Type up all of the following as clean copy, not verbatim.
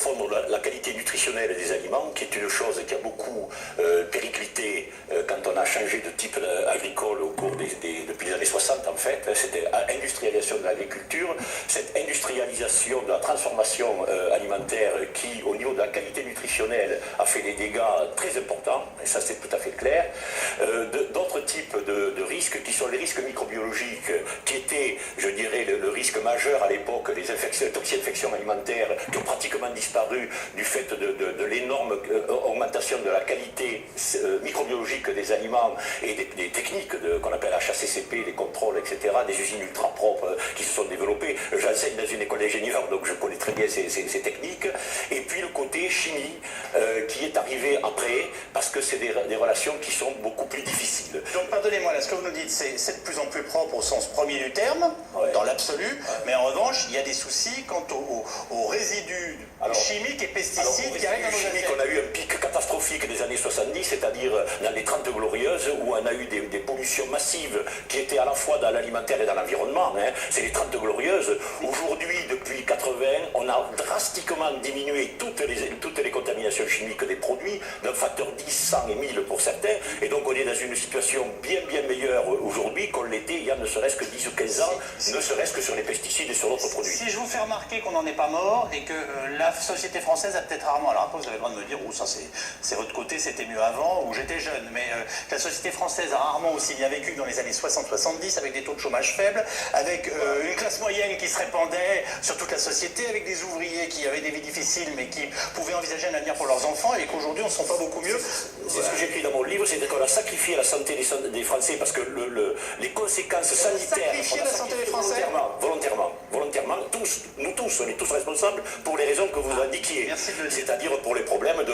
confondre la qualité nutritionnelle des aliments, qui est une chose qui a beaucoup périclité quand on a changé de type agricole au cours depuis les années 60 en fait. C'était l'industrialisation de l'agriculture, cette industrialisation de la transformation alimentaire qui, au niveau de la qualité nutritionnelle, a fait des dégâts très importants, et ça c'est tout à fait clair. D'autres types de risques qui sont les risques microbiologiques, qui étaient, je dirais, le risque majeur à l'époque, les toxi-infections alimentaires qui ont pratiquement disparu du fait de l'énorme augmentation de la qualité microbiologique des aliments et des techniques qu'on appelle HACCP, les contrôles, etc., des usines ultra propres qui se sont développées. J'enseigne dans une école d'ingénieurs, donc je connais très bien ces techniques. Et puis le côté chimie qui est arrivé après, parce que c'est des relations qui sont beaucoup plus difficiles. Donc pardonnez-moi, là, ce que vous nous dites, c'est de plus en plus propre au sens premier du terme, ouais, dans l'absolu, ouais, mais en revanche, il y a des soucis quant aux résidus chimiques et pesticides qui arrivent dans nos assiettes. On a eu un pic catastrophique des années 70, c'est-à-dire dans les 30 glorieuses, où on a eu des pollutions massives qui étaient à la fois dans l'alimentaire et dans l'environnement. Hein. C'est les 30 glorieuses. Aujourd'hui, depuis 80, on a drastiquement diminué toutes les contaminations chimiques des produits, d'un facteur 10, 100 et 1000 pour certains, et donc on est dans une situation bien meilleure aujourd'hui qu'on l'était il y a ne serait-ce que 10 ou 15 ans, ne serait-ce que sur les pesticides et sur d'autres produits. Si je vous fais remarquer qu'on n'en est pas mort et que la société française a peut-être rarement, alors après vous avez le droit de me dire, oh ça c'est votre côté, c'était mieux avant, ou j'étais jeune, mais la société française a rarement aussi bien vécu que dans les années 60-70, avec des taux de chômage faibles, avec une classe moyenne qui se répandait sur toute la société, avec des ouvriers qui avaient des vies difficiles mais qui pouvaient envisager un avenir pour leurs enfants, et qu'aujourd'hui on ne se sent pas beaucoup mieux. C'est ce que j'écris dans mon livre, c'est qu'on a sacrifié la santé des Français parce que les conséquences sanitaires... Sacrifier la santé des Français volontairement, nous tous, on est tous responsables pour les raisons que vous indiquiez. C'est-à-dire pour les problèmes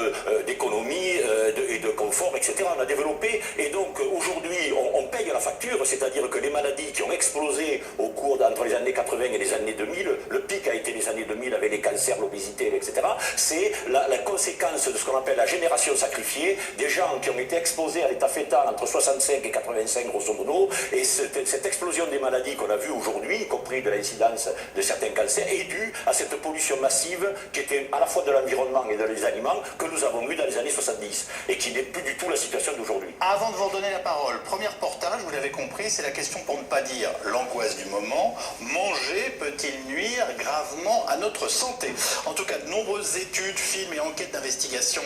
d'économie et de confort, etc. On a développé, et donc aujourd'hui on paye la facture, c'est-à-dire que les maladies qui ont explosé au cours entre les années 80 et les années 2000, le pic a été les années 2000 avec les cancers, l'obésité, etc. C'est la conséquence de ce qu'on appelle la génération sacrifiée, des gens qui ont été exposés à l'état fœtal entre 65 et 85 grosso modo, et cette explosion des maladies qu'on a vue aujourd'hui, y compris de l'incidence de certains cancers, est due à cette pollution massive qui était à la fois de l'environnement et des aliments que nous avons eu dans les années 70 et qui n'est plus du tout la situation d'aujourd'hui. Avant de vous redonner la parole, premier reportage, vous l'avez compris, c'est la question pour ne pas dire l'angoisse du moment. Manger peut-il nuire gravement à notre santé? En tout cas, de nombreuses études, films et enquêtes d'investigation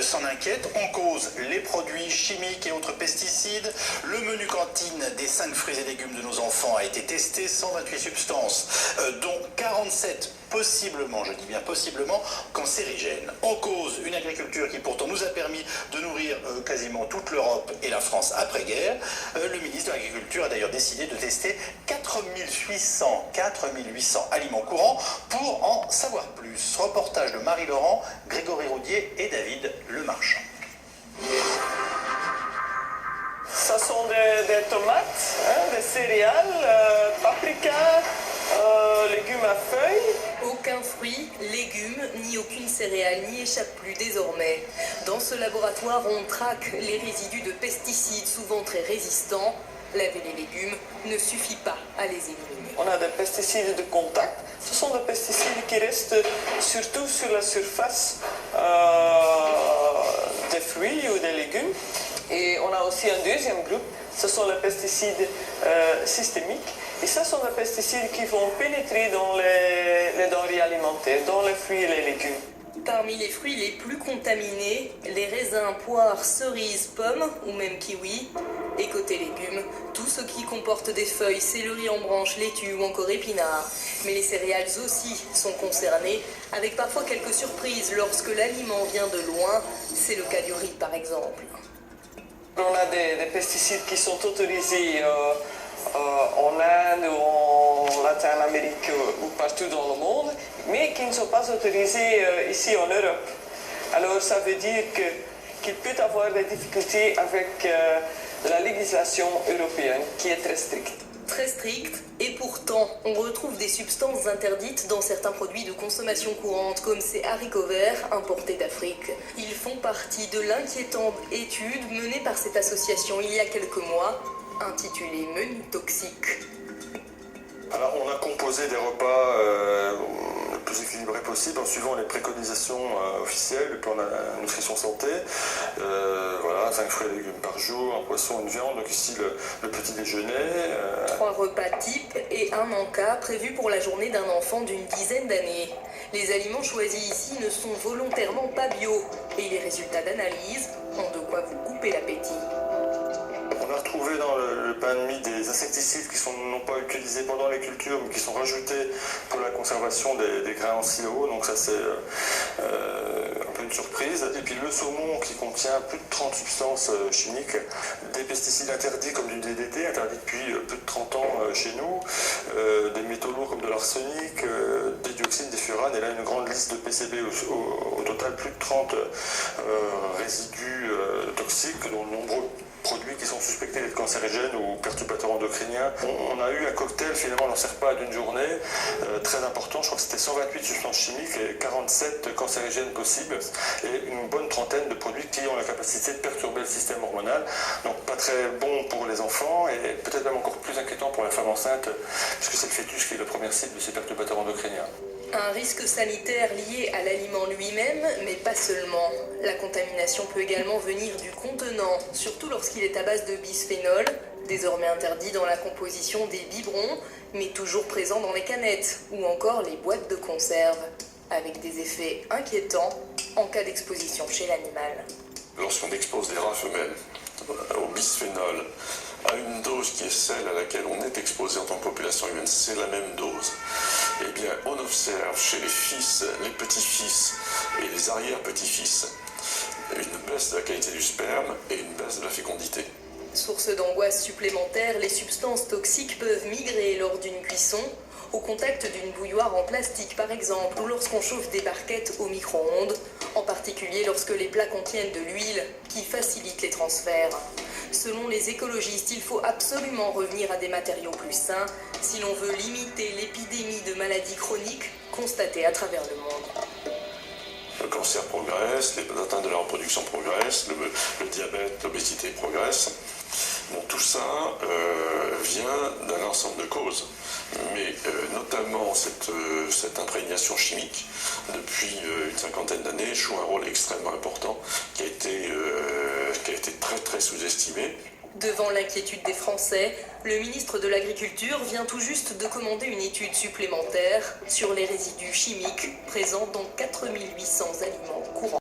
s'en inquiètent. En cause, les produits chimiques et autres pesticides. Le menu cantine des 5 fruits et légumes de nos enfants a été testé, 128 substances, dont 47 possiblement, je dis bien possiblement, cancérigènes. En cause, une agriculture qui pourtant nous a permis de nourrir quasiment toute l'Europe et la France après-guerre. Le ministre de l'Agriculture a d'ailleurs décidé de tester 4800 aliments courants pour en savoir plus. Reportage de Marie Laurent, Grégory Roudier et David Lemarchand. Ce sont des tomates, des céréales, paprika, légumes à feuilles. Aucun fruit, légume, ni aucune céréale n'y échappe plus désormais. Dans ce laboratoire, on traque les résidus de pesticides souvent très résistants. Laver les légumes ne suffit pas à les éliminer. On a des pesticides de contact. Ce sont des pesticides qui restent surtout sur la surface des fruits ou des légumes. Et on a aussi un deuxième groupe, ce sont les pesticides systémiques. Et ça sont des pesticides qui vont pénétrer dans les denrées alimentaires, dans les fruits et les légumes. Parmi les fruits les plus contaminés, les raisins, poires, cerises, pommes ou même kiwis. Et côté légumes, tout ce qui comporte des feuilles, céleri en branches, laitue ou encore épinards. Mais les céréales aussi sont concernées, avec parfois quelques surprises lorsque l'aliment vient de loin. C'est le cas du riz par exemple. On a des pesticides qui sont autorisés en Inde ou en Latin-Amérique ou partout dans le monde, mais qui ne sont pas autorisés ici en Europe. Alors ça veut dire qu'il peut y avoir des difficultés avec la législation européenne qui est très stricte. Très stricte, et pourtant, on retrouve des substances interdites dans certains produits de consommation courante, comme ces haricots verts importés d'Afrique. Ils font partie de l'inquiétante étude menée par cette association il y a quelques mois, intitulée Menu toxique. Alors, on a composé des repas plus équilibré possible en suivant les préconisations officielles du plan de nutrition santé. Voilà, 5 fruits et légumes par jour, un poisson, une viande, donc ici le petit déjeuner. 3 repas types et un encas prévu pour la journée d'un enfant d'une dizaine d'années. Les aliments choisis ici ne sont volontairement pas bio et les résultats d'analyse ont de quoi vous couper l'appétit. On a retrouvé dans le pain de mie des insecticides qui sont non pas utilisés pendant les cultures mais qui sont rajoutés pour la conservation des grains en silo, donc ça c'est un peu une surprise. Et puis le saumon qui contient plus de 30 substances chimiques, des pesticides interdits comme du DDT, interdit depuis plus de 30 ans chez nous, des métaux lourds comme de l'arsenic, des dioxines, des furanes, et là une grande liste de PCB, au total plus de 30 résidus toxiques, dont de nombreux produits qui sont suspectés d'être cancérigènes ou perturbateurs endocriniens. On a eu un cocktail finalement dans ces repas d'une journée très important, je crois que c'était 128 substances chimiques et 47 cancérigènes possibles et une bonne trentaine de produits qui ont la capacité de perturber le système hormonal, donc pas très bon pour les enfants et peut-être même encore plus inquiétant pour la femme enceinte puisque c'est le fœtus qui est la première cible de ces perturbateurs endocriniens. Un risque sanitaire lié à l'aliment lui-même, mais pas seulement. La contamination peut également venir du contenant, surtout lorsqu'il est à base de bisphénol, désormais interdit dans la composition des biberons, mais toujours présent dans les canettes, ou encore les boîtes de conserve, avec des effets inquiétants en cas d'exposition chez l'animal. Lorsqu'on expose des rats femelles au bisphénol, à une dose qui est celle à laquelle on est exposé en tant que population humaine, c'est la même dose. Eh bien, on observe chez les fils, les petits-fils et les arrière-petits-fils une baisse de la qualité du sperme et une baisse de la fécondité. Source d'angoisse supplémentaire, les substances toxiques peuvent migrer lors d'une cuisson, au contact d'une bouilloire en plastique par exemple, ou lorsqu'on chauffe des barquettes au micro-ondes, en particulier lorsque les plats contiennent de l'huile qui facilite les transferts. Selon les écologistes, il faut absolument revenir à des matériaux plus sains si l'on veut limiter l'épidémie de maladies chroniques constatées à travers le monde. Le cancer progresse, les atteintes de la reproduction progressent, le diabète, l'obésité progressent. Bon, tout ça vient d'un ensemble de causes, mais notamment cette imprégnation chimique, depuis une cinquantaine d'années, joue un rôle extrêmement important qui a été très très sous-estimé. Devant l'inquiétude des Français, le ministre de l'Agriculture vient tout juste de commander une étude supplémentaire sur les résidus chimiques présents dans 4800 aliments courants.